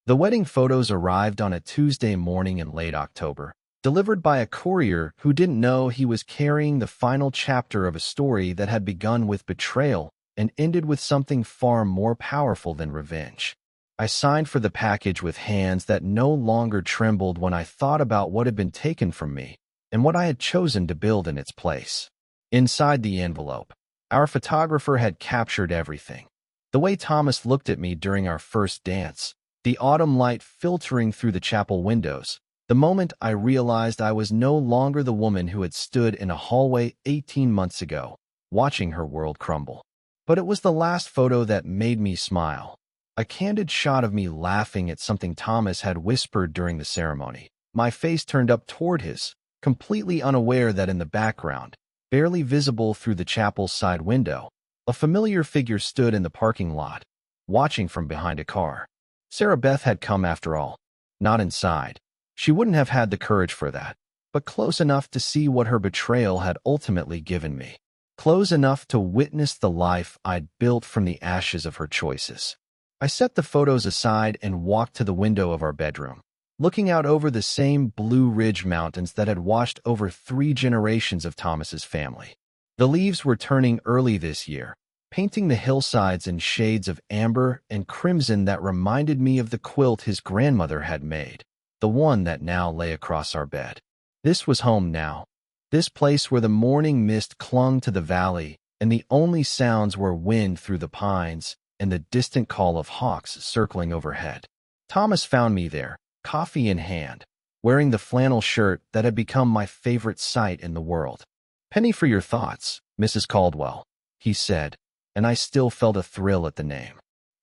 The wedding photos arrived on a Tuesday morning in late October, delivered by a courier who didn't know he was carrying the final chapter of a story that had begun with betrayal and ended with something far more powerful than revenge. I signed for the package with hands that no longer trembled when I thought about what had been taken from me and what I had chosen to build in its place. Inside the envelope, our photographer had captured everything. The way Thomas looked at me during our first dance, the autumn light filtering through the chapel windows, the moment I realized I was no longer the woman who had stood in a hallway 18 months ago, watching her world crumble. But it was the last photo that made me smile. A candid shot of me laughing at something Thomas had whispered during the ceremony. My face turned up toward his, completely unaware that in the background, barely visible through the chapel's side window, a familiar figure stood in the parking lot, watching from behind a car. Sarah Beth had come after all. Not inside. She wouldn't have had the courage for that, but close enough to see what her betrayal had ultimately given me. Close enough to witness the life I'd built from the ashes of her choices. I set the photos aside and walked to the window of our bedroom, looking out over the same Blue Ridge Mountains that had washed over 3 generations of Thomas's family. The leaves were turning early this year, painting the hillsides in shades of amber and crimson that reminded me of the quilt his grandmother had made, the one that now lay across our bed. This was home now, this place where the morning mist clung to the valley and the only sounds were wind through the pines and the distant call of hawks circling overhead. Thomas found me there, coffee in hand, wearing the flannel shirt that had become my favorite sight in the world. "Penny for your thoughts, Mrs. Caldwell," he said, and I still felt a thrill at the name.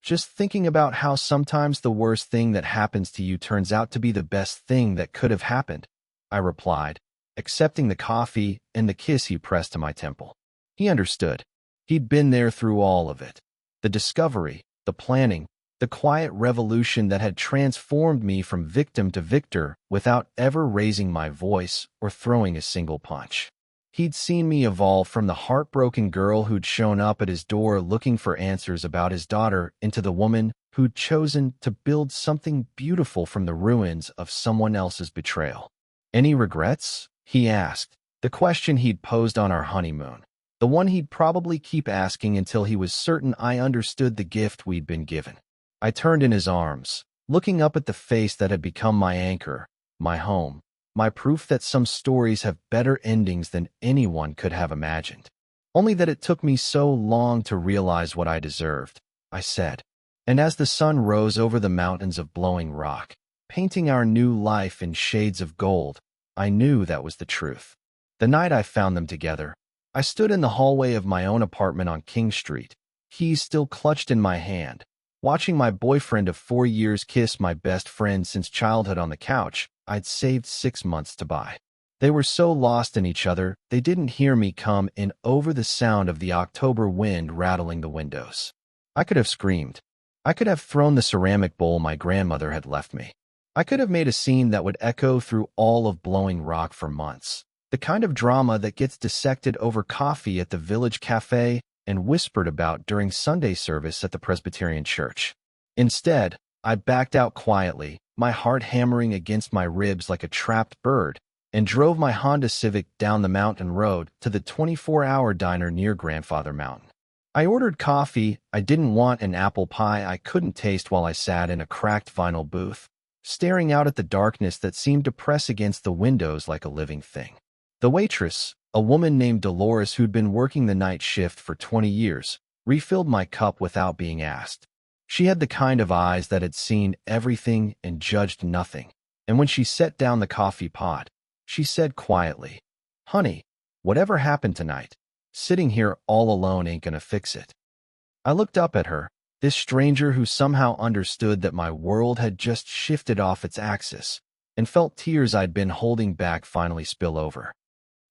"Just thinking about how sometimes the worst thing that happens to you turns out to be the best thing that could have happened," I replied, accepting the coffee and the kiss he pressed to my temple. He understood. He'd been there through all of it. The discovery, the planning, the quiet revolution that had transformed me from victim to victor without ever raising my voice or throwing a single punch. He'd seen me evolve from the heartbroken girl who'd shown up at his door looking for answers about his daughter into the woman who'd chosen to build something beautiful from the ruins of someone else's betrayal. "Any regrets?" he asked, the question he'd posed on our honeymoon, the one he'd probably keep asking until he was certain I understood the gift we'd been given. I turned in his arms, looking up at the face that had become my anchor, my home, my proof that some stories have better endings than anyone could have imagined. "Only that it took me so long to realize what I deserved," I said. And as the sun rose over the mountains of Blowing Rock, painting our new life in shades of gold, I knew that was the truth. The night I found them together, I stood in the hallway of my own apartment on King Street, keys still clutched in my hand, watching my boyfriend of 4 years kiss my best friend since childhood on the couch I'd saved 6 months to buy. They were so lost in each other, they didn't hear me come in over the sound of the October wind rattling the windows. I could have screamed. I could have thrown the ceramic bowl my grandmother had left me. I could have made a scene that would echo through all of Blowing Rock for months. The kind of drama that gets dissected over coffee at the village cafe and whispered about during Sunday service at the Presbyterian church. Instead, I backed out quietly, my heart hammering against my ribs like a trapped bird, and drove my Honda Civic down the mountain road to the 24-hour diner near Grandfather Mountain. I ordered coffee. I didn't want an apple pie I couldn't taste while I sat in a cracked vinyl booth, staring out at the darkness that seemed to press against the windows like a living thing. The waitress, a woman named Dolores who'd been working the night shift for 20 years, refilled my cup without being asked. She had the kind of eyes that had seen everything and judged nothing, and when she set down the coffee pot, she said quietly, "Honey, whatever happened tonight, sitting here all alone ain't gonna fix it." I looked up at her, this stranger who somehow understood that my world had just shifted off its axis, and felt tears I'd been holding back finally spill over.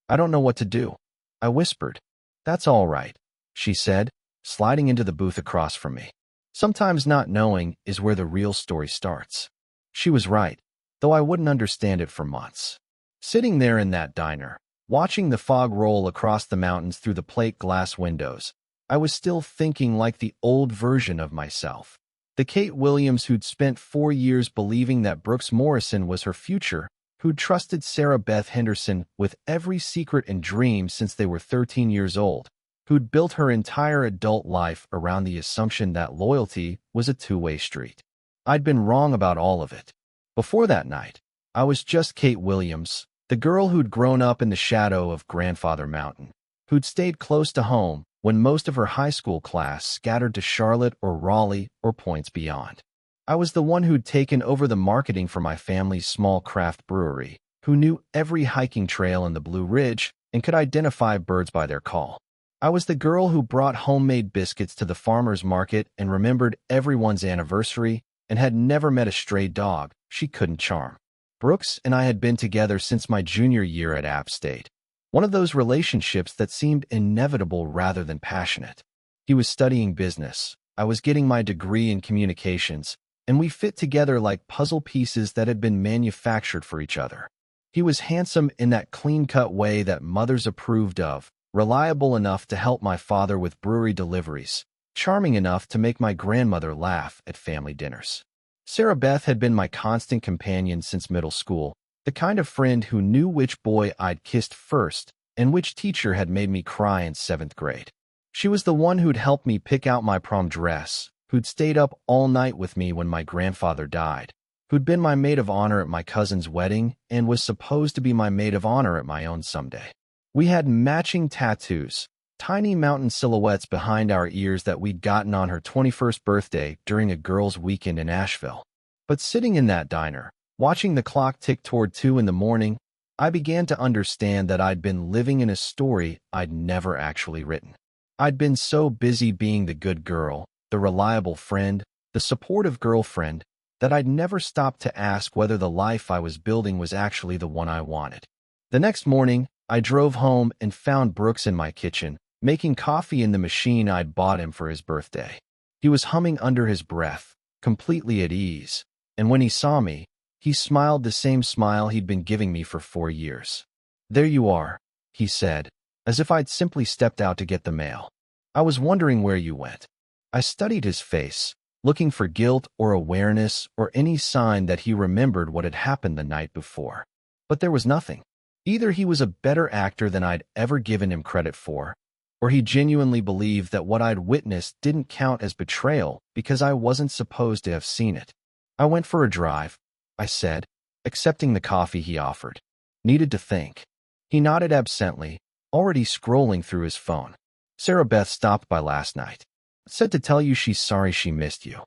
"I don't know what to do," I whispered. "That's all right," she said, sliding into the booth across from me. Sometimes not knowing is where the real story starts. She was right, though I wouldn't understand it for months. Sitting there in that diner, watching the fog roll across the mountains through the plate glass windows, I was still thinking like the old version of myself. The The Kate Williams who'd spent 4 years believing that Brooks Morrison was her future, who'd trusted Sarah Beth Henderson with every secret and dream since they were 13 years old, who'd built her entire adult life around the assumption that loyalty was a two-way street. I'd been wrong about all of it. Before that night, I was just Kate Williams, the girl who'd grown up in the shadow of Grandfather Mountain, who'd stayed close to home when most of her high school class scattered to Charlotte or Raleigh or points beyond. I was the one who'd taken over the marketing for my family's small craft brewery, who knew every hiking trail in the Blue Ridge and could identify birds by their call. I was the girl who brought homemade biscuits to the farmer's market and remembered everyone's anniversary and had never met a stray dog she couldn't charm. Brooks and I had been together since my junior year at App State. One of those relationships that seemed inevitable rather than passionate. He was studying business. I was getting my degree in communications, and we fit together like puzzle pieces that had been manufactured for each other. He was handsome in that clean-cut way that mothers approved of, reliable enough to help my father with brewery deliveries, charming enough to make my grandmother laugh at family dinners. Sarah Beth had been my constant companion since middle school, the kind of friend who knew which boy I'd kissed first and which teacher had made me cry in 7th grade. She was the one who'd helped me pick out my prom dress, who'd stayed up all night with me when my grandfather died, who'd been my maid of honor at my cousin's wedding and was supposed to be my maid of honor at my own someday. We had matching tattoos, tiny mountain silhouettes behind our ears that we'd gotten on her 21st birthday during a girls' weekend in Asheville. But sitting in that diner, watching the clock tick toward 2 in the morning, I began to understand that I'd been living in a story I'd never actually written. I'd been so busy being the good girl, the reliable friend, the supportive girlfriend, that I'd never stopped to ask whether the life I was building was actually the one I wanted. The next morning, I drove home and found Brooks in my kitchen, making coffee in the machine I'd bought him for his birthday. He was humming under his breath, completely at ease, and when he saw me, he smiled the same smile he'd been giving me for 4 years. "There you are," he said, as if I'd simply stepped out to get the mail. "I was wondering where you went." I studied his face, looking for guilt or awareness or any sign that he remembered what had happened the night before. But there was nothing. Either he was a better actor than I'd ever given him credit for, or he genuinely believed that what I'd witnessed didn't count as betrayal because I wasn't supposed to have seen it. "I went for a drive," I said, accepting the coffee he offered. "Needed to think." He nodded absently, already scrolling through his phone. "Sarah Beth stopped by last night. Said to tell you she's sorry she missed you."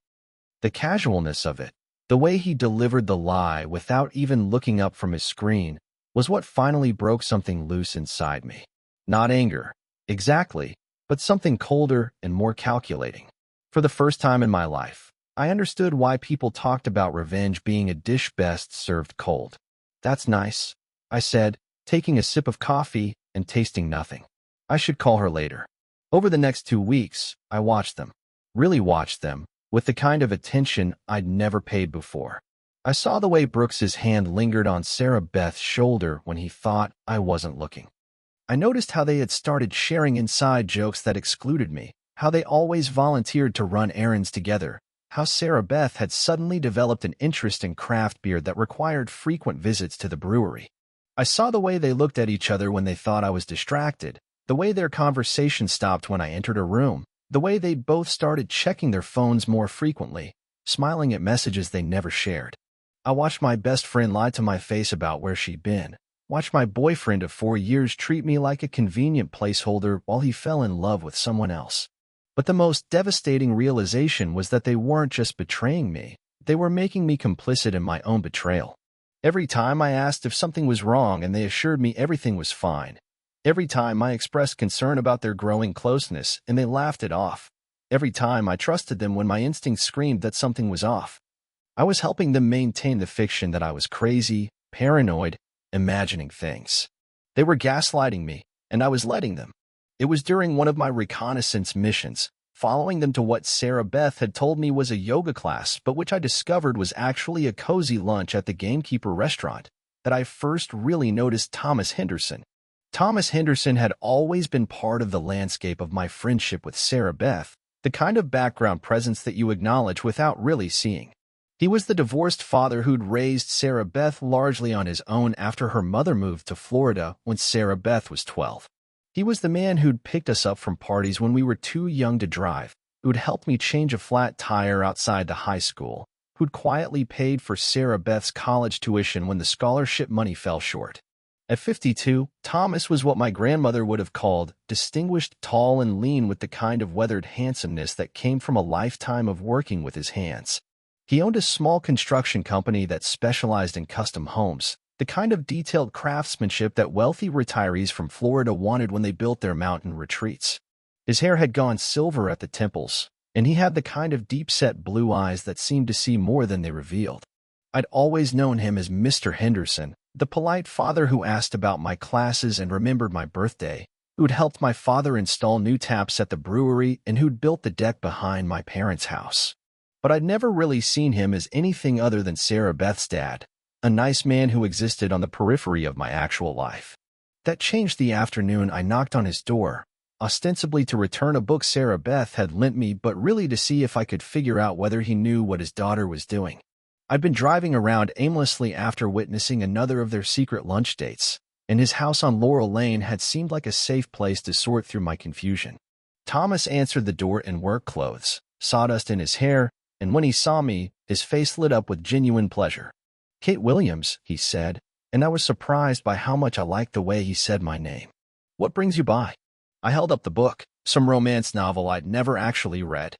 The casualness of it, the way he delivered the lie without even looking up from his screen, was what finally broke something loose inside me. Not anger, exactly, but something colder and more calculating. For the first time in my life, I understood why people talked about revenge being a dish best served cold. "That's nice," I said, taking a sip of coffee and tasting nothing. I should call her later. Over the next 2 weeks, I watched them. Really watched them, with the kind of attention I'd never paid before. I saw the way Brooks's hand lingered on Sarah Beth's shoulder when he thought I wasn't looking. I noticed how they had started sharing inside jokes that excluded me, how they always volunteered to run errands together, how Sarah Beth had suddenly developed an interest in craft beer that required frequent visits to the brewery. I saw the way they looked at each other when they thought I was distracted, the way their conversation stopped when I entered a room, the way they both started checking their phones more frequently, smiling at messages they never shared. I watched my best friend lie to my face about where she'd been, watched my boyfriend of 4 years treat me like a convenient placeholder while he fell in love with someone else. But the most devastating realization was that they weren't just betraying me, they were making me complicit in my own betrayal. Every time I asked if something was wrong and they assured me everything was fine. Every time I expressed concern about their growing closeness and they laughed it off. Every time I trusted them when my instincts screamed that something was off. I was helping them maintain the fiction that I was crazy, paranoid, imagining things. They were gaslighting me, and I was letting them. It was during one of my reconnaissance missions, following them to what Sarah Beth had told me was a yoga class, but which I discovered was actually a cozy lunch at the Gamekeeper restaurant, that I first really noticed Thomas Henderson. Thomas Henderson had always been part of the landscape of my friendship with Sarah Beth, The kind of background presence that you acknowledge without really seeing. He was the divorced father who'd raised Sarah Beth largely on his own after her mother moved to Florida when Sarah Beth was 12. He was the man who'd picked us up from parties when we were too young to drive, who'd helped me change a flat tire outside the high school, who'd quietly paid for Sarah Beth's college tuition when the scholarship money fell short. At 52, Thomas was what my grandmother would have called distinguished, tall, and lean, with the kind of weathered handsomeness that came from a lifetime of working with his hands. He owned a small construction company that specialized in custom homes, the kind of detailed craftsmanship that wealthy retirees from Florida wanted when they built their mountain retreats. His hair had gone silver at the temples, and he had the kind of deep-set blue eyes that seemed to see more than they revealed. I'd always known him as Mr. Henderson, the polite father who asked about my classes and remembered my birthday, who'd helped my father install new taps at the brewery, and who'd built the deck behind my parents' house. But I'd never really seen him as anything other than Sarah Beth's dad, a nice man who existed on the periphery of my actual life. That changed the afternoon I knocked on his door, ostensibly to return a book Sarah Beth had lent me, but really to see if I could figure out whether he knew what his daughter was doing. I'd been driving around aimlessly after witnessing another of their secret lunch dates, and his house on Laurel Lane had seemed like a safe place to sort through my confusion. Thomas answered the door in work clothes, sawdust in his hair, and when he saw me, his face lit up with genuine pleasure. "Kate Williams," he said, and I was surprised by how much I liked the way he said my name. "What brings you by?" I held up the book, some romance novel I'd never actually read.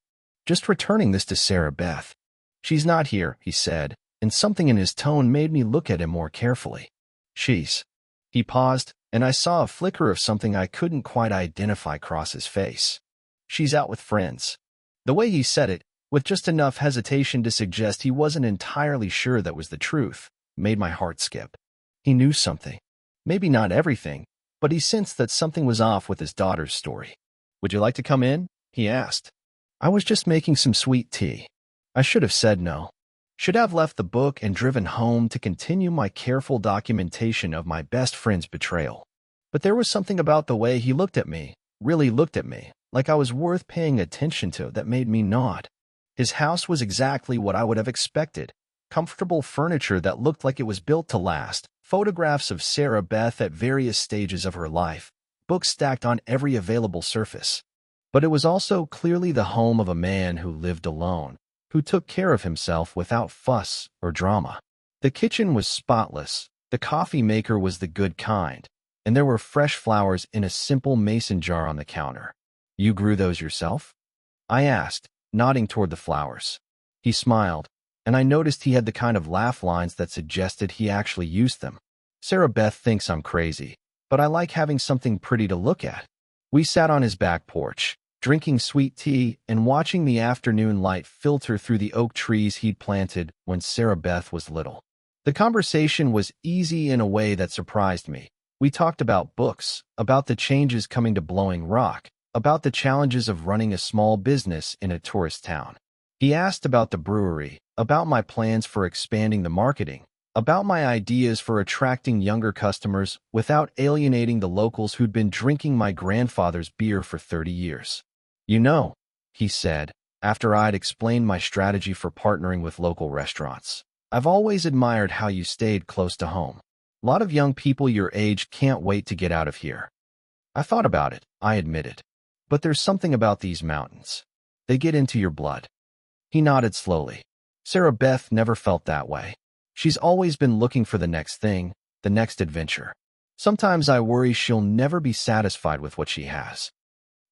"Just returning this to Sarah Beth." "She's not here," he said, and something in his tone made me look at him more carefully. "She's..." He paused, and I saw a flicker of something I couldn't quite identify cross his face. "She's out with friends." The way he said it, with just enough hesitation to suggest he wasn't entirely sure that was the truth, made my heart skip. He knew something. Maybe not everything, but he sensed that something was off with his daughter's story. "Would you like to come in?" he asked. I was just making some sweet tea. I should have said no. Should have left the book and driven home to continue my careful documentation of my best friend's betrayal. But there was something about the way he looked at me, really looked at me, like I was worth paying attention to, that made me nod. His house was exactly what I would have expected. Comfortable furniture that looked like it was built to last, photographs of Sarah Beth at various stages of her life, books stacked on every available surface. But it was also clearly the home of a man who lived alone, who took care of himself without fuss or drama. The kitchen was spotless, the coffee maker was the good kind, and there were fresh flowers in a simple mason jar on the counter. "You grew those yourself?" I asked, nodding toward the flowers. He smiled, and I noticed he had the kind of laugh lines that suggested he actually used them. "Sarah Beth thinks I'm crazy, but I like having something pretty to look at." We sat on his back porch, drinking sweet tea and watching the afternoon light filter through the oak trees he'd planted when Sarah Beth was little. The conversation was easy in a way that surprised me. We talked about books, about the changes coming to Blowing Rock, about the challenges of running a small business in a tourist town. He asked about the brewery, about my plans for expanding the marketing, about my ideas for attracting younger customers without alienating the locals who'd been drinking my grandfather's beer for 30 years. "You know," he said, after I'd explained my strategy for partnering with local restaurants, "I've always admired how you stayed close to home. A lot of young people your age can't wait to get out of here." I thought about it, I admitted. But there's something about these mountains. They get into your blood. He nodded slowly. Sarah Beth never felt that way. She's always been looking for the next thing, the next adventure. Sometimes I worry she'll never be satisfied with what she has.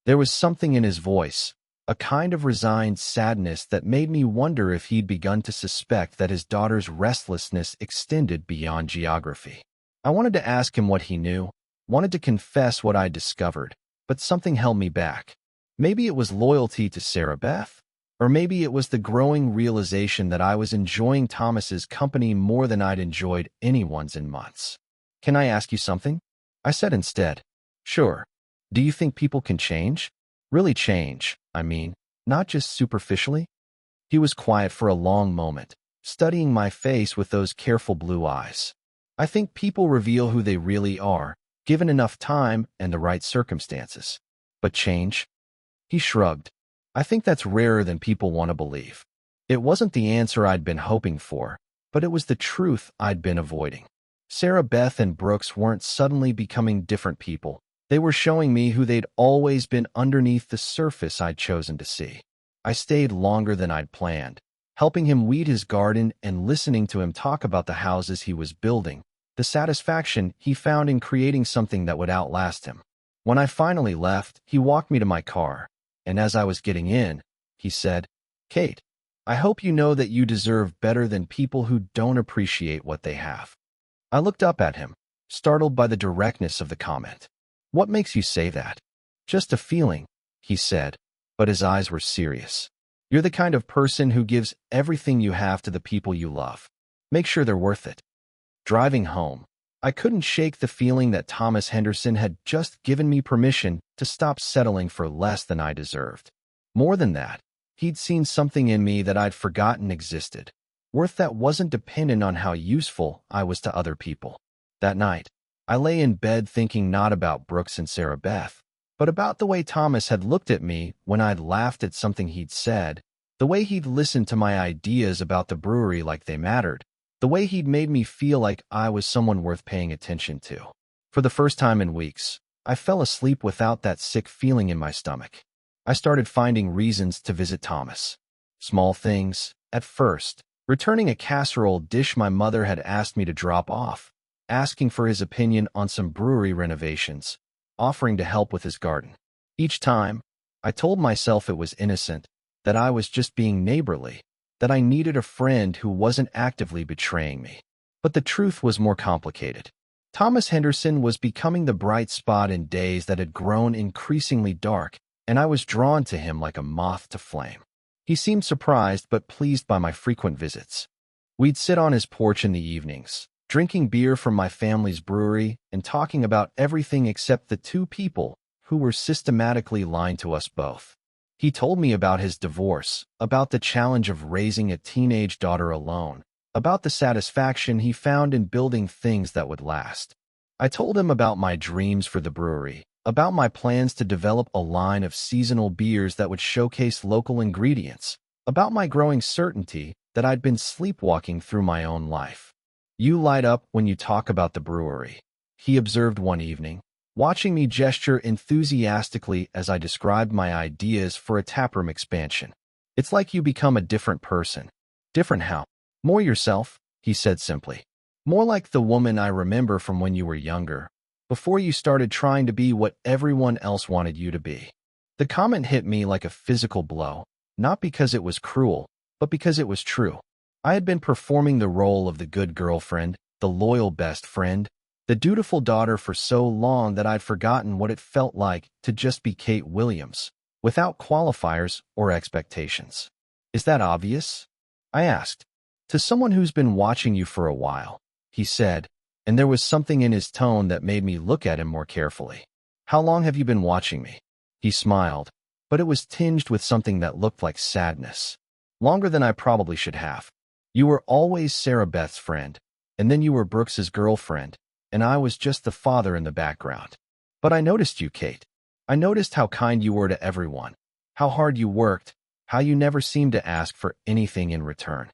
There was something in his voice, a kind of resigned sadness that made me wonder if he'd begun to suspect that his daughter's restlessness extended beyond geography. I wanted to ask him what he knew, wanted to confess what I'd discovered, but something held me back. Maybe it was loyalty to Sarah Beth, or maybe it was the growing realization that I was enjoying Thomas's company more than I'd enjoyed anyone's in months. "Can I ask you something?" I said instead. "Sure. Do you think people can change? Really change, I mean, not just superficially?" He was quiet for a long moment, studying my face with those careful blue eyes. "I think people reveal who they really are, given enough time and the right circumstances. But change?" He shrugged. I think that's rarer than people want to believe. It wasn't the answer I'd been hoping for, but it was the truth I'd been avoiding. Sarah Beth and Brooks weren't suddenly becoming different people. They were showing me who they'd always been underneath the surface I'd chosen to see. I stayed longer than I'd planned, helping him weed his garden and listening to him talk about the houses he was building, the satisfaction he found in creating something that would outlast him. When I finally left, he walked me to my car, and as I was getting in, he said, "Kate, I hope you know that you deserve better than people who don't appreciate what they have." I looked up at him, startled by the directness of the comment. "What makes you say that?" "Just a feeling," he said, but his eyes were serious. "You're the kind of person who gives everything you have to the people you love. Make sure they're worth it." Driving home, I couldn't shake the feeling that Thomas Henderson had just given me permission to stop settling for less than I deserved. More than that, he'd seen something in me that I'd forgotten existed, worth that wasn't dependent on how useful I was to other people. That night, I lay in bed thinking not about Brooks and Sarah Beth, but about the way Thomas had looked at me when I'd laughed at something he'd said, the way he'd listened to my ideas about the brewery like they mattered, the way he'd made me feel like I was someone worth paying attention to. For the first time in weeks, I fell asleep without that sick feeling in my stomach. I started finding reasons to visit Thomas. Small things, at first, returning a casserole dish my mother had asked me to drop off, asking for his opinion on some brewery renovations, offering to help with his garden. Each time, I told myself it was innocent, that I was just being neighborly, that I needed a friend who wasn't actively betraying me. But the truth was more complicated. Thomas Henderson was becoming the bright spot in days that had grown increasingly dark, and I was drawn to him like a moth to flame. He seemed surprised but pleased by my frequent visits. We'd sit on his porch in the evenings, drinking beer from my family's brewery and talking about everything except the two people who were systematically lying to us both. He told me about his divorce, about the challenge of raising a teenage daughter alone, about the satisfaction he found in building things that would last. I told him about my dreams for the brewery, about my plans to develop a line of seasonal beers that would showcase local ingredients, about my growing certainty that I'd been sleepwalking through my own life. "You light up when you talk about the brewery," he observed one evening, watching me gesture enthusiastically as I described my ideas for a taproom expansion. "It's like you become a different person." "Different how?" "More yourself," he said simply. "More like the woman I remember from when you were younger, before you started trying to be what everyone else wanted you to be." The comment hit me like a physical blow, not because it was cruel, but because it was true. I had been performing the role of the good girlfriend, the loyal best friend, the dutiful daughter for so long that I'd forgotten what it felt like to just be Kate Williams, without qualifiers or expectations. "Is that obvious?" I asked. "To someone who's been watching you for a while," he said, and there was something in his tone that made me look at him more carefully. "How long have you been watching me?" He smiled, but it was tinged with something that looked like sadness. "Longer than I probably should have. You were always Sarah Beth's friend, and then you were Brooks's girlfriend, and I was just the father in the background. But I noticed you, Kate. I noticed how kind you were to everyone, how hard you worked, how you never seemed to ask for anything in return.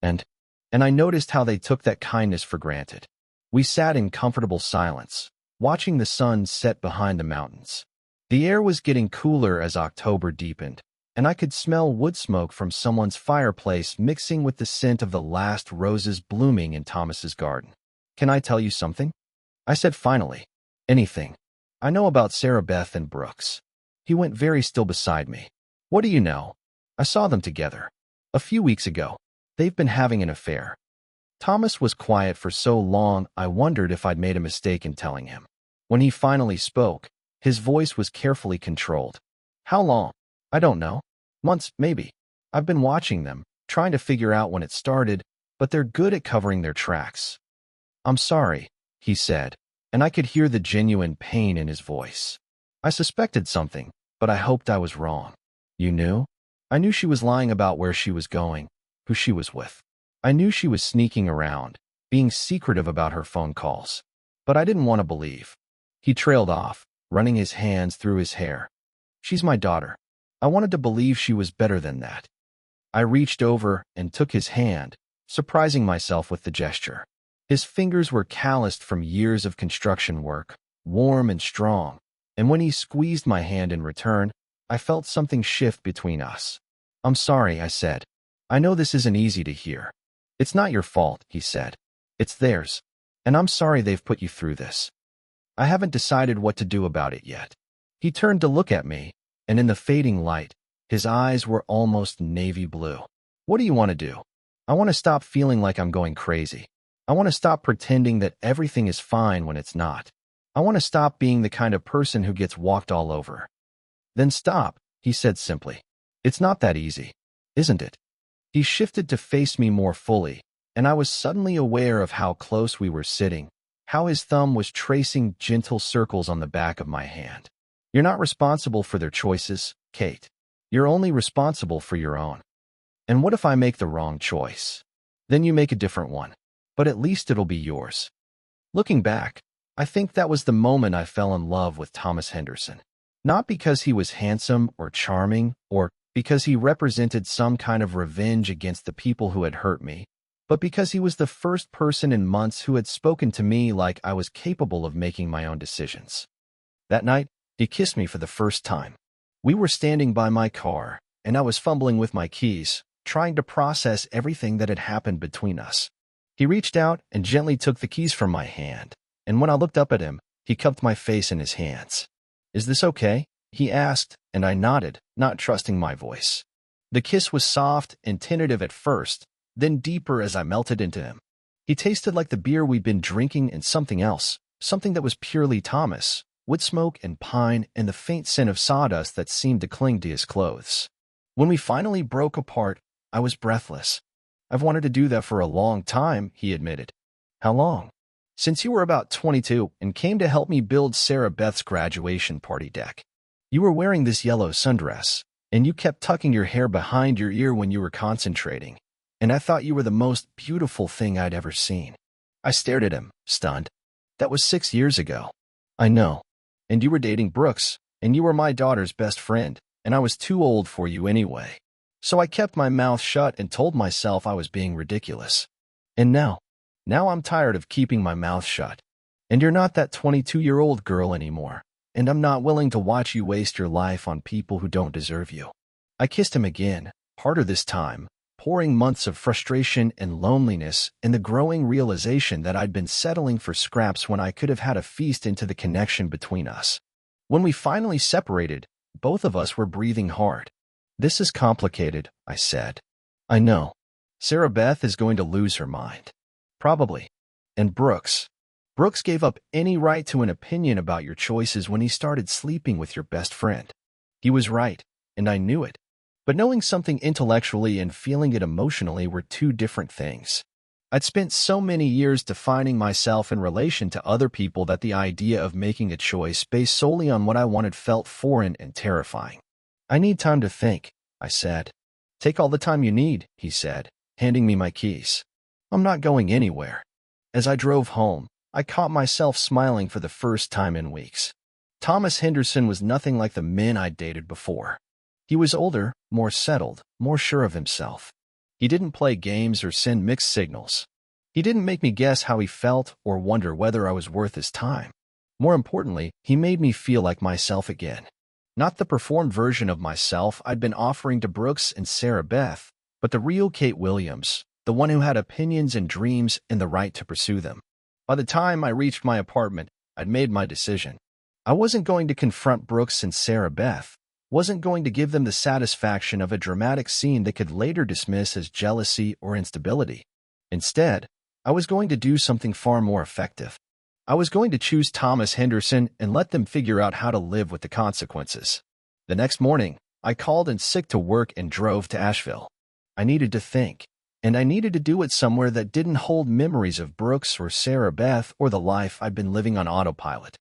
And I noticed how they took that kindness for granted." We sat in comfortable silence, watching the sun set behind the mountains. The air was getting cooler as October deepened, and I could smell wood smoke from someone's fireplace mixing with the scent of the last roses blooming in Thomas's garden. "Can I tell you something?" I said finally. "Anything. I know about Sarah Beth and Brooks." He went very still beside me. "What do you know? I saw them together. A few weeks ago. They've been having an affair." Thomas was quiet for so long I wondered if I'd made a mistake in telling him. When he finally spoke, his voice was carefully controlled. "How long? I don't know. Months, maybe. I've been watching them, trying to figure out when it started, but they're good at covering their tracks." "I'm sorry," he said, and I could hear the genuine pain in his voice. "I suspected something, but I hoped I was wrong." "You knew?" "I knew she was lying about where she was going, who she was with. I knew she was sneaking around, being secretive about her phone calls. But I didn't want to believe." He trailed off, running his hands through his hair. "She's my daughter. I wanted to believe she was better than that. I reached over and took his hand, surprising myself with the gesture. His fingers were calloused from years of construction work, warm and strong, and when he squeezed my hand in return, I felt something shift between us. "I'm sorry," I said. "I know this isn't easy to hear." "It's not your fault," he said. "It's theirs. And I'm sorry they've put you through this. I haven't decided what to do about it yet." He turned to look at me, and in the fading light, his eyes were almost navy blue. "What do you want to do?" "I want to stop feeling like I'm going crazy. I want to stop pretending that everything is fine when it's not. I want to stop being the kind of person who gets walked all over." "Then stop," he said simply. "It's not that easy, isn't it?" He shifted to face me more fully, and I was suddenly aware of how close we were sitting, how his thumb was tracing gentle circles on the back of my hand. "You're not responsible for their choices, Kate. You're only responsible for your own. And what if I make the wrong choice? Then you make a different one, but at least it'll be yours." Looking back, I think that was the moment I fell in love with Thomas Henderson. Not because he was handsome or charming, or because he represented some kind of revenge against the people who had hurt me, but because he was the first person in months who had spoken to me like I was capable of making my own decisions. That night, he kissed me for the first time. We were standing by my car, and I was fumbling with my keys, trying to process everything that had happened between us. He reached out and gently took the keys from my hand, and when I looked up at him, he cupped my face in his hands. "Is this okay?" he asked, and I nodded, not trusting my voice. The kiss was soft and tentative at first, then deeper as I melted into him. He tasted like the beer we'd been drinking and something else, something that was purely Thomas, wood smoke and pine and the faint scent of sawdust that seemed to cling to his clothes. When we finally broke apart, I was breathless. "I've wanted to do that for a long time," he admitted. "How long?" "Since you were about 22 and came to help me build Sarah Beth's graduation party deck. You were wearing this yellow sundress, and you kept tucking your hair behind your ear when you were concentrating, and I thought you were the most beautiful thing I'd ever seen." I stared at him, stunned. "That was 6 years ago." "I know. And you were dating Brooks, and you were my daughter's best friend, and I was too old for you anyway. So I kept my mouth shut and told myself I was being ridiculous. And now I'm tired of keeping my mouth shut. And you're not that 22-year-old girl anymore, and I'm not willing to watch you waste your life on people who don't deserve you." I kissed him again, harder this time, pouring months of frustration and loneliness and the growing realization that I'd been settling for scraps when I could have had a feast into the connection between us. When we finally separated, both of us were breathing hard. "This is complicated," I said. "I know. Sarah Beth is going to lose her mind. Probably. And Brooks gave up any right to an opinion about your choices when he started sleeping with your best friend. He was right, and I knew it. But knowing something intellectually and feeling it emotionally were two different things. I'd spent so many years defining myself in relation to other people that the idea of making a choice based solely on what I wanted felt foreign and terrifying. "I need time to think," I said. "Take all the time you need," he said, handing me my keys. "I'm not going anywhere." As I drove home, I caught myself smiling for the first time in weeks. Thomas Henderson was nothing like the men I'd dated before. He was older, more settled, more sure of himself. He didn't play games or send mixed signals. He didn't make me guess how he felt or wonder whether I was worth his time. More importantly, he made me feel like myself again. Not the performed version of myself I'd been offering to Brooks and Sarah Beth, but the real Kate Williams, the one who had opinions and dreams and the right to pursue them. By the time I reached my apartment, I'd made my decision. I wasn't going to confront Brooks and Sarah Beth, wasn't going to give them the satisfaction of a dramatic scene they could later dismiss as jealousy or instability. Instead, I was going to do something far more effective. I was going to choose Thomas Henderson and let them figure out how to live with the consequences. The next morning, I called in sick to work and drove to Asheville. I needed to think, and I needed to do it somewhere that didn't hold memories of Brooks or Sarah Beth or the life I'd been living on autopilot.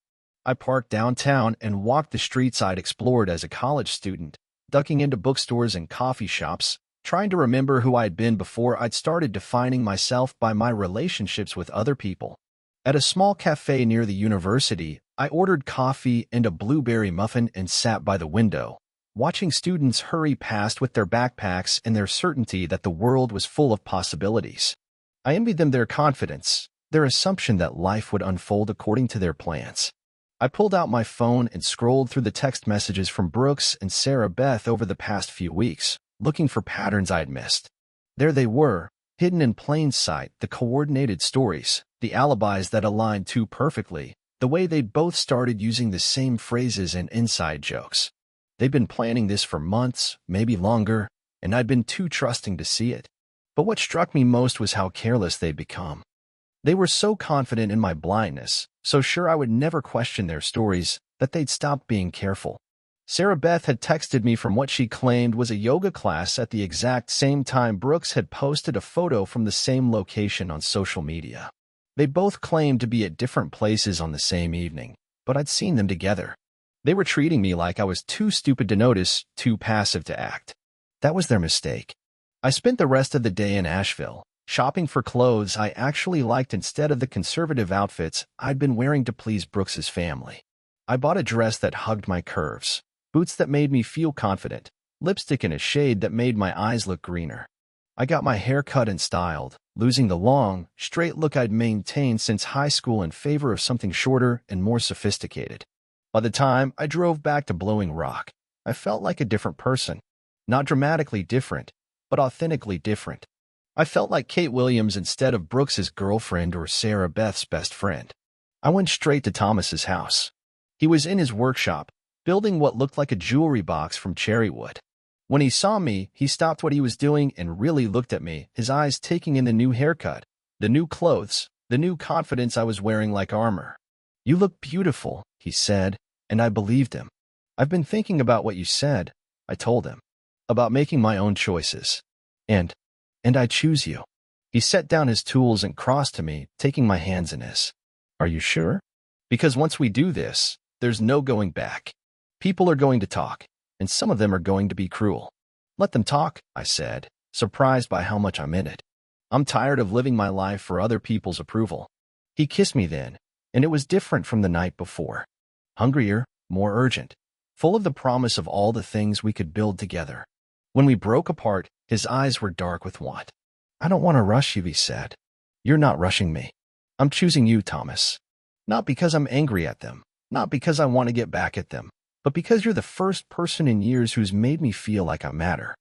I parked downtown and walked the streets I'd explored as a college student, ducking into bookstores and coffee shops, trying to remember who I'd been before I'd started defining myself by my relationships with other people. At a small cafe near the university, I ordered coffee and a blueberry muffin and sat by the window, watching students hurry past with their backpacks and their certainty that the world was full of possibilities. I envied them their confidence, their assumption that life would unfold according to their plans. I pulled out my phone and scrolled through the text messages from Brooks and Sarah Beth over the past few weeks, looking for patterns I'd missed. There they were, hidden in plain sight, the coordinated stories, the alibis that aligned too perfectly, the way they'd both started using the same phrases and inside jokes. They'd been planning this for months, maybe longer, and I'd been too trusting to see it. But what struck me most was how careless they'd become. They were so confident in my blindness, so sure I would never question their stories, that they'd stopped being careful. Sarah Beth had texted me from what she claimed was a yoga class at the exact same time Brooks had posted a photo from the same location on social media. They both claimed to be at different places on the same evening, but I'd seen them together. They were treating me like I was too stupid to notice, too passive to act. That was their mistake. I spent the rest of the day in Asheville, shopping for clothes I actually liked instead of the conservative outfits I'd been wearing to please Brooks's family. I bought a dress that hugged my curves, boots that made me feel confident, lipstick in a shade that made my eyes look greener. I got my hair cut and styled, losing the long, straight look I'd maintained since high school in favor of something shorter and more sophisticated. By the time I drove back to Blowing Rock, I felt like a different person. Not dramatically different, but authentically different. I felt like Kate Williams instead of Brooks's girlfriend or Sarah Beth's best friend. I went straight to Thomas's house. He was in his workshop, building what looked like a jewelry box from cherry wood. When he saw me, he stopped what he was doing and really looked at me, his eyes taking in the new haircut, the new clothes, the new confidence I was wearing like armor. "You look beautiful," he said, and I believed him. "I've been thinking about what you said," I told him, "about making my own choices. And I choose you." He set down his tools and crossed to me, taking my hands in his. "Are you sure? Because once we do this, there's no going back. People are going to talk, and some of them are going to be cruel." "Let them talk," I said, surprised by how much I meant it. "I'm tired of living my life for other people's approval." He kissed me then, and it was different from the night before. Hungrier, more urgent, full of the promise of all the things we could build together. When we broke apart, his eyes were dark with want. "I don't want to rush you," he said. "You're not rushing me. I'm choosing you, Thomas. Not because I'm angry at them, not because I want to get back at them, but because you're the first person in years who's made me feel like I matter."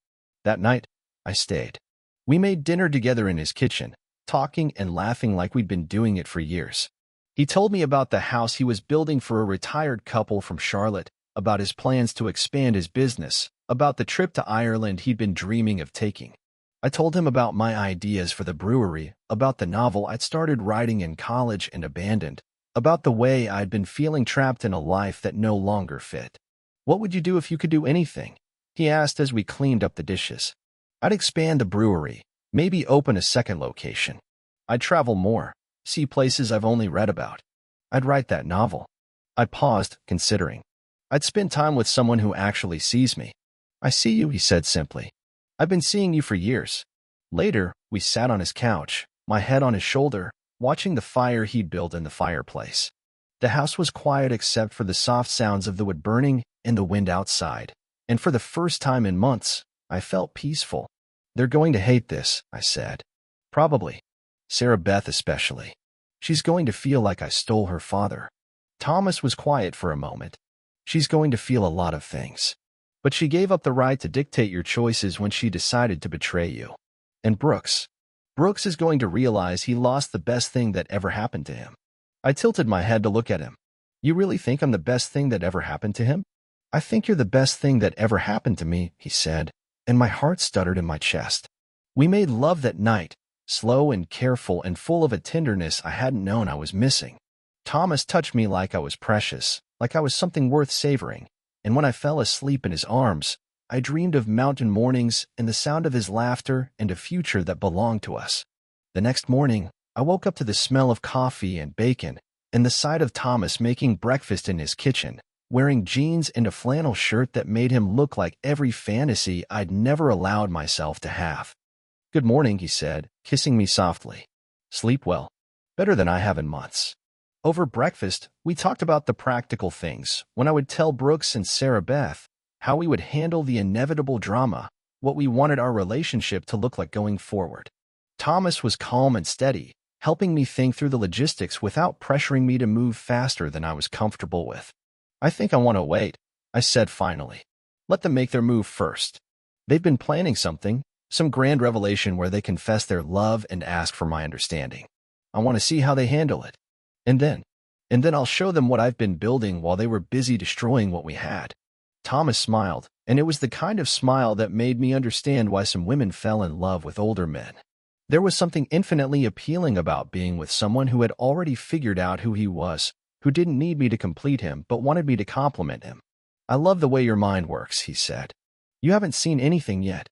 That night, I stayed. We made dinner together in his kitchen, talking and laughing like we'd been doing it for years. He told me about the house he was building for a retired couple from Charlotte, about his plans to expand his business, about the trip to Ireland he'd been dreaming of taking. I told him about my ideas for the brewery, about the novel I'd started writing in college and abandoned, about the way I'd been feeling trapped in a life that no longer fit. "What would you do if you could do anything?" he asked as we cleaned up the dishes. "I'd expand the brewery, maybe open a second location. I'd travel more, see places I've only read about. I'd write that novel." I paused, considering. "I'd spend time with someone who actually sees me." "I see you," he said simply. "I've been seeing you for years." Later, we sat on his couch, my head on his shoulder, watching the fire he'd built in the fireplace. The house was quiet except for the soft sounds of the wood burning and the wind outside, and for the first time in months, I felt peaceful. "They're going to hate this," I said. "Probably. Sarah Beth especially. She's going to feel like I stole her father." Thomas was quiet for a moment. "She's going to feel a lot of things. But she gave up the right to dictate your choices when she decided to betray you. And Brooks is going to realize he lost the best thing that ever happened to him." I tilted my head to look at him. "You really think I'm the best thing that ever happened to him?" "I think you're the best thing that ever happened to me," he said, and my heart stuttered in my chest. We made love that night, slow and careful and full of a tenderness I hadn't known I was missing. Thomas touched me like I was precious, like I was something worth savoring, and when I fell asleep in his arms, I dreamed of mountain mornings and the sound of his laughter and a future that belonged to us. The next morning, I woke up to the smell of coffee and bacon and the sight of Thomas making breakfast in his kitchen, wearing jeans and a flannel shirt that made him look like every fantasy I'd never allowed myself to have. "Good morning," he said, kissing me softly. "Sleep well." "Better than I have in months." Over breakfast, we talked about the practical things, when I would tell Brooks and Sarah Beth, how we would handle the inevitable drama, what we wanted our relationship to look like going forward. Thomas was calm and steady, helping me think through the logistics without pressuring me to move faster than I was comfortable with. "I think I want to wait," I said finally. "Let them make their move first. They've been planning something, some grand revelation where they confess their love and ask for my understanding. I want to see how they handle it. And then I'll show them what I've been building while they were busy destroying what we had." Thomas smiled, and it was the kind of smile that made me understand why some women fell in love with older men. There was something infinitely appealing about being with someone who had already figured out who he was, who didn't need me to complete him but wanted me to compliment him. "I love the way your mind works," he said. "You haven't seen anything yet."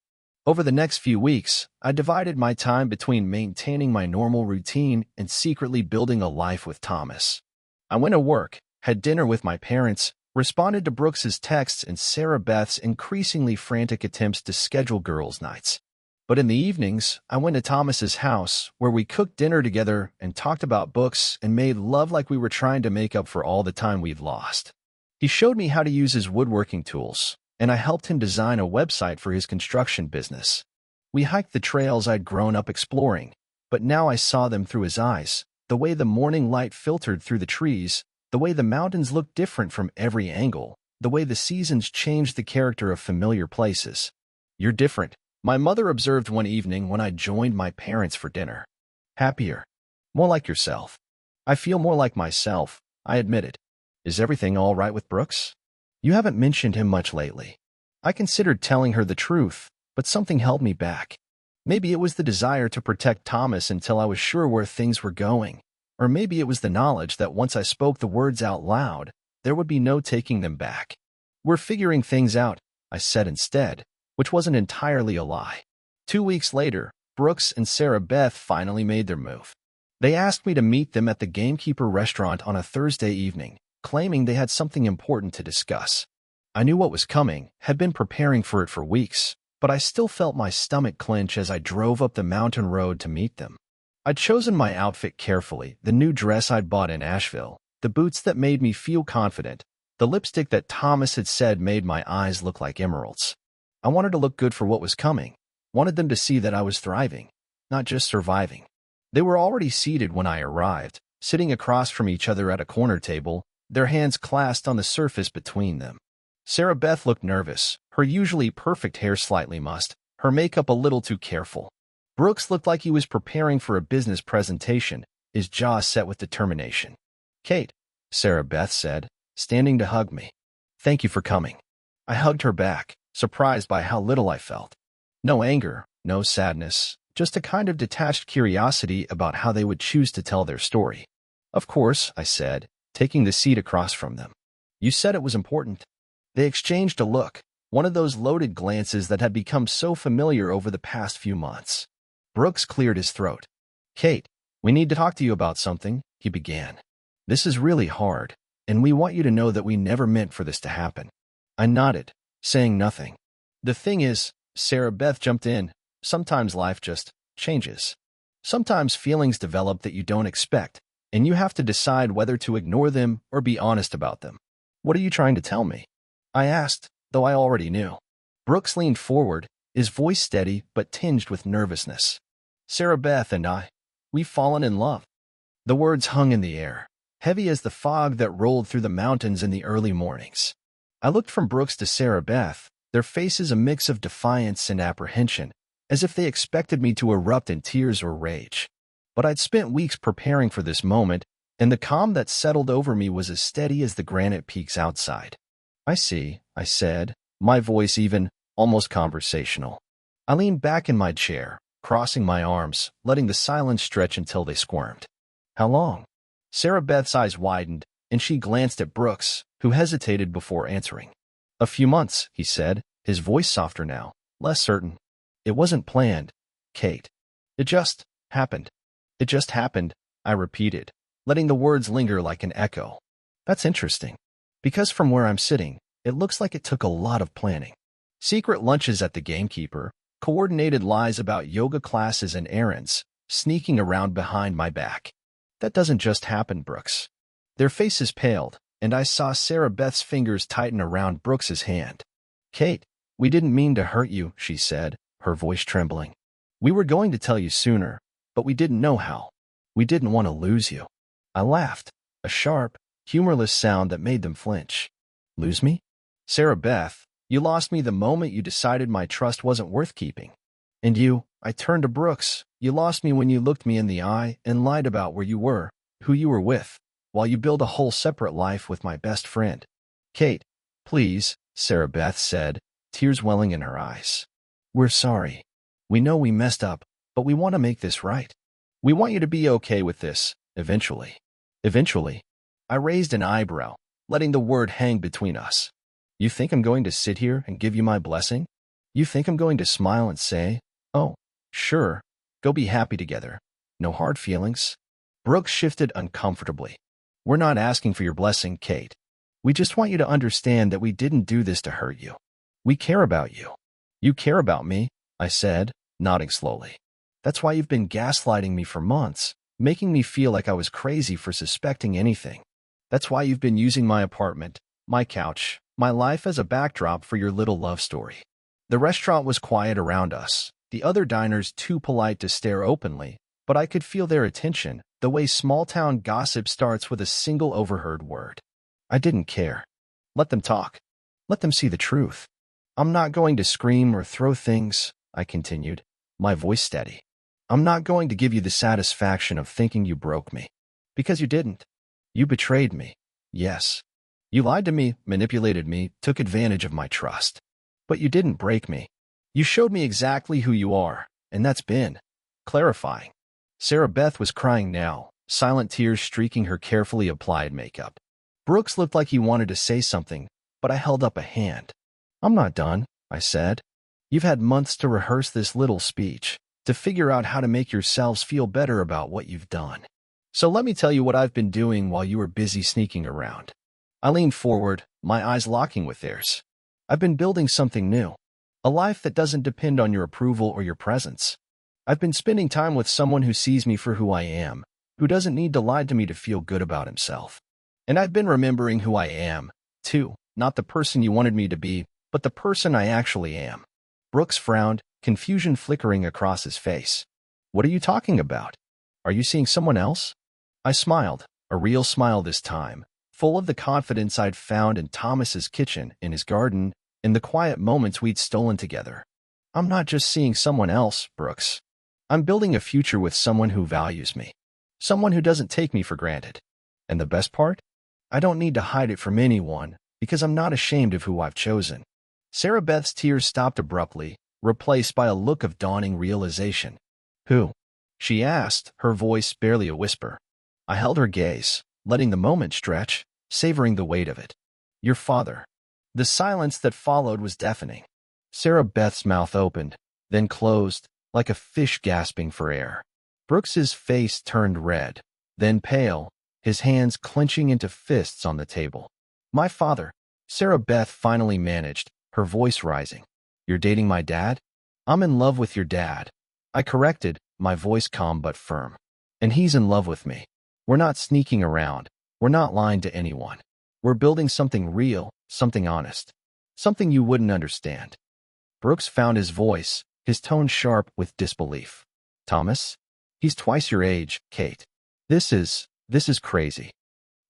Over the next few weeks, I divided my time between maintaining my normal routine and secretly building a life with Thomas. I went to work, had dinner with my parents, responded to Brooks's texts and Sarah Beth's increasingly frantic attempts to schedule girls' nights. But in the evenings, I went to Thomas's house, where we cooked dinner together and talked about books and made love like we were trying to make up for all the time we've lost. He showed me how to use his woodworking tools, and I helped him design a website for his construction business. We hiked the trails I'd grown up exploring, but now I saw them through his eyes, the way the morning light filtered through the trees, the way the mountains looked different from every angle, the way the seasons changed the character of familiar places. "You're different," my mother observed one evening when I joined my parents for dinner. "Happier. More like yourself." "I feel more like myself," I admitted. "Is everything all right with Brooks? You haven't mentioned him much lately." I considered telling her the truth, but something held me back. Maybe it was the desire to protect Thomas until I was sure where things were going. Or maybe it was the knowledge that once I spoke the words out loud, there would be no taking them back. "We're figuring things out," I said instead, which wasn't entirely a lie. 2 weeks later, Brooks and Sarah Beth finally made their move. They asked me to meet them at the Gamekeeper restaurant on a Thursday evening, claiming they had something important to discuss. I knew what was coming, had been preparing for it for weeks, but I still felt my stomach clench as I drove up the mountain road to meet them. I'd chosen my outfit carefully, the new dress I'd bought in Asheville, the boots that made me feel confident, the lipstick that Thomas had said made my eyes look like emeralds. I wanted to look good for what was coming, wanted them to see that I was thriving, not just surviving. They were already seated when I arrived, sitting across from each other at a corner table, their hands clasped on the surface between them. Sarah Beth looked nervous, her usually perfect hair slightly mussed, her makeup a little too careful. Brooks looked like he was preparing for a business presentation, his jaw set with determination. "Kate," Sarah Beth said, standing to hug me. "Thank you for coming." I hugged her back, surprised by how little I felt. No anger, no sadness, just a kind of detached curiosity about how they would choose to tell their story. "Of course," I said, taking the seat across from them. "You said it was important." They exchanged a look, one of those loaded glances that had become so familiar over the past few months. Brooks cleared his throat. "Kate, we need to talk to you about something," he began. "This is really hard, and we want you to know that we never meant for this to happen." I nodded, saying nothing. "The thing is," Sarah Beth jumped in, "sometimes life just changes. Sometimes feelings develop that you don't expect, and you have to decide whether to ignore them or be honest about them." "What are you trying to tell me?" I asked, though I already knew. Brooks leaned forward, his voice steady but tinged with nervousness. "Sarah Beth and we've fallen in love." The words hung in the air, heavy as the fog that rolled through the mountains in the early mornings. I looked from Brooks to Sarah Beth, their faces a mix of defiance and apprehension, as if they expected me to erupt in tears or rage. But I'd spent weeks preparing for this moment, and the calm that settled over me was as steady as the granite peaks outside. "I see," I said, my voice even, almost conversational. I leaned back in my chair, crossing my arms, letting the silence stretch until they squirmed. "How long?" Sarah Beth's eyes widened, and she glanced at Brooks, who hesitated before answering. "A few months," he said, his voice softer now, less certain. "It wasn't planned, Kate. It just happened." "It just happened," I repeated, letting the words linger like an echo. "That's interesting. Because from where I'm sitting, it looks like it took a lot of planning. Secret lunches at the Gamekeeper, coordinated lies about yoga classes and errands, sneaking around behind my back. That doesn't just happen, Brooks." Their faces paled, and I saw Sarah Beth's fingers tighten around Brooks's hand. Kate, we didn't mean to hurt you, she said, her voice trembling. We were going to tell you sooner, but we didn't know how. We didn't want to lose you. I laughed, a sharp, humorless sound that made them flinch. Lose me? Sarah Beth, you lost me the moment you decided my trust wasn't worth keeping. And you, I turned to Brooks, you lost me when you looked me in the eye and lied about where you were, who you were with, while you build a whole separate life with my best friend. Kate, please, Sarah Beth said, tears welling in her eyes. We're sorry. We know we messed up, but we want to make this right. We want you to be okay with this, eventually. Eventually. I raised an eyebrow, letting the word hang between us. You think I'm going to sit here and give you my blessing? You think I'm going to smile and say, oh, sure, go be happy together. No hard feelings? Brooks shifted uncomfortably. We're not asking for your blessing, Kate. We just want you to understand that we didn't do this to hurt you. We care about you. You care about me, I said, nodding slowly. That's why you've been gaslighting me for months, making me feel like I was crazy for suspecting anything. That's why you've been using my apartment, my couch, my life as a backdrop for your little love story. The restaurant was quiet around us, the other diners too polite to stare openly, but I could feel their attention, the way small-town gossip starts with a single overheard word. I didn't care. Let them talk. Let them see the truth. I'm not going to scream or throw things, I continued, my voice steady. I'm not going to give you the satisfaction of thinking you broke me. Because you didn't. You betrayed me. Yes. You lied to me, manipulated me, took advantage of my trust. But you didn't break me. You showed me exactly who you are, and that's been clarifying. Sarah Beth was crying now, silent tears streaking her carefully applied makeup. Brooks looked like he wanted to say something, but I held up a hand. I'm not done, I said. You've had months to rehearse this little speech, to figure out how to make yourselves feel better about what you've done. So let me tell you what I've been doing while you were busy sneaking around. I leaned forward, my eyes locking with theirs. I've been building something new, a life that doesn't depend on your approval or your presence. I've been spending time with someone who sees me for who I am, who doesn't need to lie to me to feel good about himself. And I've been remembering who I am, too, not the person you wanted me to be, but the person I actually am. Brooks frowned, confusion flickering across his face. What are you talking about? Are you seeing someone else? I smiled, a real smile this time, full of the confidence I'd found in Thomas's kitchen, in his garden, in the quiet moments we'd stolen together. I'm not just seeing someone else, Brooks. I'm building a future with someone who values me. Someone who doesn't take me for granted. And the best part? I don't need to hide it from anyone, because I'm not ashamed of who I've chosen. Sarah Beth's tears stopped abruptly, replaced by a look of dawning realization. Who? She asked, her voice barely a whisper. I held her gaze, letting the moment stretch, savoring the weight of it. Your father. The silence that followed was deafening. Sarah Beth's mouth opened, then closed, like a fish gasping for air. Brooks's face turned red, then pale, his hands clenching into fists on the table. My father, Sarah Beth finally managed, her voice rising. You're dating my dad? I'm in love with your dad. I corrected, my voice calm but firm. And he's in love with me. We're not sneaking around. We're not lying to anyone. We're building something real, something honest. Something you wouldn't understand. Brooks found his voice, his tone sharp with disbelief. Thomas? He's twice your age, Kate. This is crazy.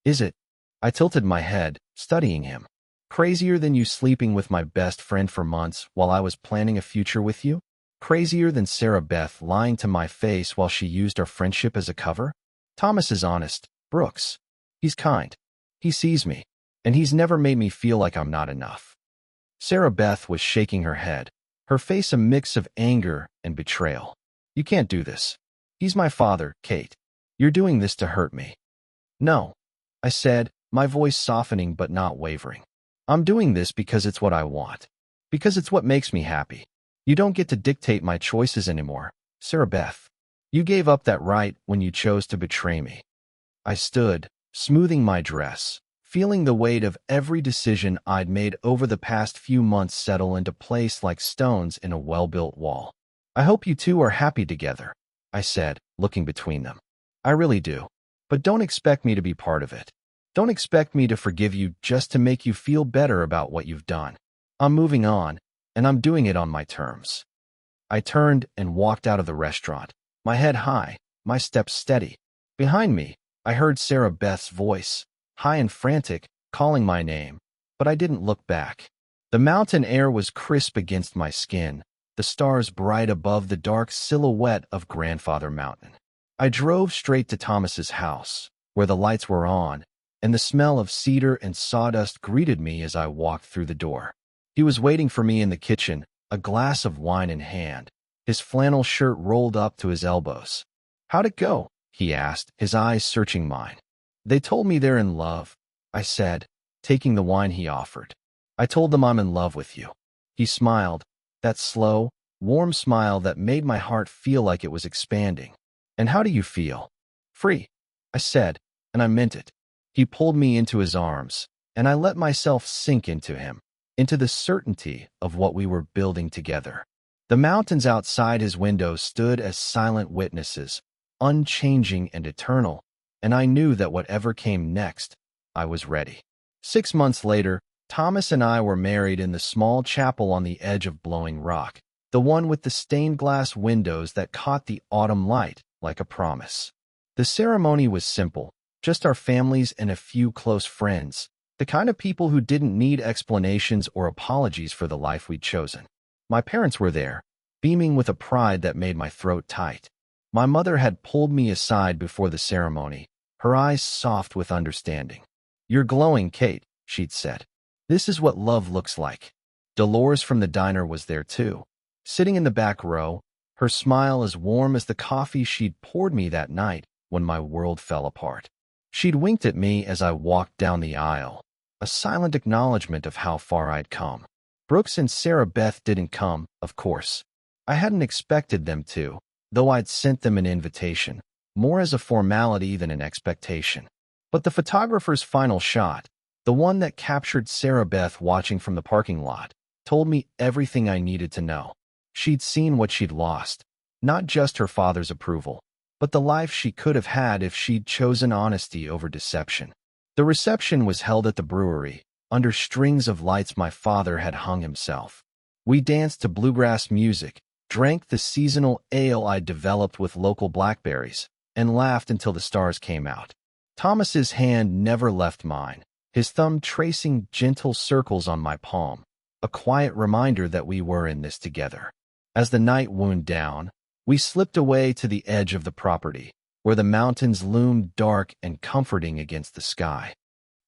Is it? I tilted my head, studying him. Crazier than you sleeping with my best friend for months while I was planning a future with you? Crazier than Sarah Beth lying to my face while she used our friendship as a cover? Thomas is honest, Brooks. He's kind. He sees me, and he's never made me feel like I'm not enough. Sarah Beth was shaking her head, her face a mix of anger and betrayal. You can't do this. He's my father, Kate. You're doing this to hurt me. No, I said, my voice softening but not wavering. I'm doing this because it's what I want. Because it's what makes me happy. You don't get to dictate my choices anymore, Sarah Beth. You gave up that right when you chose to betray me. I stood, smoothing my dress, feeling the weight of every decision I'd made over the past few months settle into place like stones in a well-built wall. I hope you two are happy together, I said, looking between them. I really do. But don't expect me to be part of it. Don't expect me to forgive you just to make you feel better about what you've done. I'm moving on, and I'm doing it on my terms. I turned and walked out of the restaurant, my head high, my steps steady. Behind me, I heard Sarah Beth's voice, high and frantic, calling my name, but I didn't look back. The mountain air was crisp against my skin, the stars bright above the dark silhouette of Grandfather Mountain. I drove straight to Thomas's house, where the lights were on, and the smell of cedar and sawdust greeted me as I walked through the door. He was waiting for me in the kitchen, a glass of wine in hand, his flannel shirt rolled up to his elbows. "How'd it go?" he asked, his eyes searching mine. "They told me they're in love," I said, taking the wine he offered. "I told them I'm in love with you." He smiled, that slow, warm smile that made my heart feel like it was expanding. "And how do you feel?" "Free," I said, and I meant it. He pulled me into his arms, and I let myself sink into him, into the certainty of what we were building together. The mountains outside his window stood as silent witnesses, unchanging and eternal, and I knew that whatever came next, I was ready. 6 months later, Thomas and I were married in the small chapel on the edge of Blowing Rock, the one with the stained glass windows that caught the autumn light like a promise. The ceremony was simple, just our families and a few close friends, the kind of people who didn't need explanations or apologies for the life we'd chosen. My parents were there, beaming with a pride that made my throat tight. My mother had pulled me aside before the ceremony, her eyes soft with understanding. "You're glowing, Kate," she'd said. "This is what love looks like." Dolores from the diner was there too, sitting in the back row, her smile as warm as the coffee she'd poured me that night when my world fell apart. She'd winked at me as I walked down the aisle, a silent acknowledgement of how far I'd come. Brooks and Sarah Beth didn't come, of course. I hadn't expected them to, though I'd sent them an invitation, more as a formality than an expectation. But the photographer's final shot, the one that captured Sarah Beth watching from the parking lot, told me everything I needed to know. She'd seen what she'd lost, not just her father's approval, but the life she could have had if she'd chosen honesty over deception. The reception was held at the brewery, under strings of lights my father had hung himself. We danced to bluegrass music, drank the seasonal ale I'd developed with local blackberries, and laughed until the stars came out. Thomas's hand never left mine, his thumb tracing gentle circles on my palm, a quiet reminder that we were in this together. As the night wound down, we slipped away to the edge of the property, where the mountains loomed dark and comforting against the sky.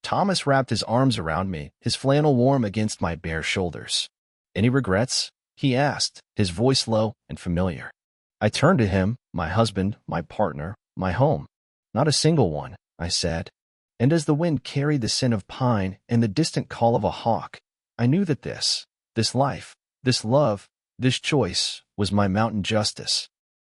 Thomas wrapped his arms around me, his flannel warm against my bare shoulders. "Any regrets?" he asked, his voice low and familiar. I turned to him, my husband, my partner, my home. "Not a single one," I said. And as the wind carried the scent of pine and the distant call of a hawk, I knew that this life, this love, this choice was my mountain justice.